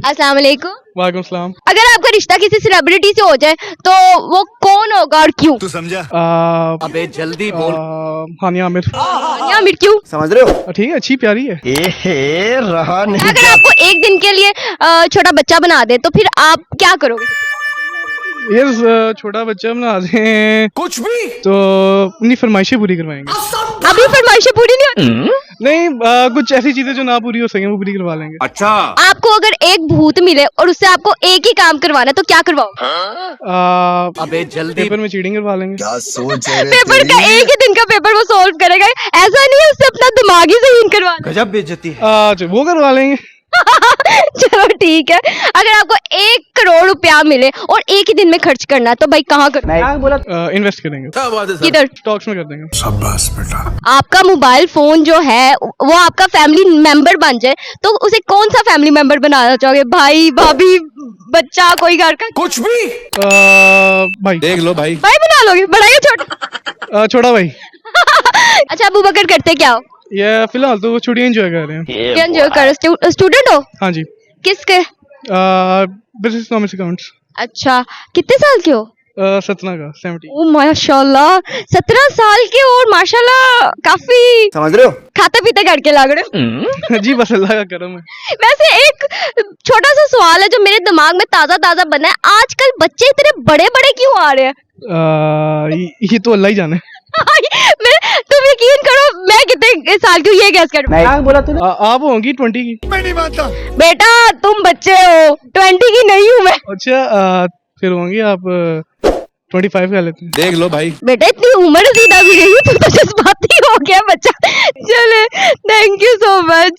अस्सलाम वालेकुम। वालेकुम सलाम। अगर आपका रिश्ता किसी सेलिब्रिटी से हो जाए तो वो कौन होगा और क्यों? तू समझा? अबे जल्दी बोल। हानिया आमिर। हानिया आमिर क्यों? समझ रहे हो? ठीक है, अच्छी प्यारी है। रहा नहीं। अगर आपको एक दिन के लिए छोटा बच्चा बना दे तो फिर आप क्या करोगे? ये छोटा बच्चा बना दें कुछ भी तो अपनी फरमाइशें पूरी करवाएंगे। अभी फरमाइशें पूरी नहीं होती? नहीं, कुछ ऐसी चीजें जो ना पूरी हो सके वो पूरी करवा लेंगे। अच्छा। आपको अगर एक भूत मिले और उससे आपको एक ही काम करवाना है तो क्या करवाओगे? अबे जल्दी। पेपर में चीटिंग करवा लेंगे। क्या सोच है रे पेपर का तेरी? एक ही दिन का पेपर वो सॉल्व करेगा, ऐसा नहीं है उससे अपना दिमाग ही ज़हीन करवाना। गजब बेइज्जती है। अच्छा, वो करवा लेंगे। चलो ठीक है। अगर आपको 1 करोड़ रुपया मिले और एक ही दिन में खर्च करना है तो भाई कहाँ करोगे? इन्वेस्ट करेंगे, क्या बात है सर? किधर? स्टॉक्स में कर देंगे। शाबाश बेटा। आपका मोबाइल फोन जो है वो आपका फैमिली मेंबर बन जाए तो उसे कौन सा फैमिली मेंबर बनाना चाहोगे? भाई, भाभी, बच्चा, कोई घर का? कुछ भी भाई। देख लो भाई। भाई बना लोगे, बड़ा या छोटा? छोटा भाई। अच्छा, अबू बकर करते क्या हो? ये फिलहाल तो छुट्टियां एंजॉय कर रहे हैं। एंजॉय करो। स्टूडेंट हो? हाँ जी। किसके? Business economics accounts. अच्छा, कितने साल के हो? 17 का 70। ओ माशाल्लाह, 17 साल के और माशाल्लाह काफी समझ रहे हो? खाते पीते करके लग रहे हो। जी बस अल्लाह का करम है। वैसे एक छोटा सा सवाल है जो मेरे दिमाग में ताजा ताजा बना है, आजकल बच्चे इतने बड़े बड़े क्यों आ रहे हैं? ये तो अल्लाह ही जाने। तुम यकीन करो मैं कितने साल की हूँ ये गैस करो। आप होंगी 20 की। मैं नहीं मानता। बेटा तुम बच्चे हो, 20 की नहीं हूँ मैं। अच्छा, फिर होंगी आप 25 का लेते हैं। देख लो भाई। बेटा इतनी उम्र सीधा भी नहीं हूँ, तुम तो जज्बाती हो गया बच्चा। चले, थैंक यू सो मच।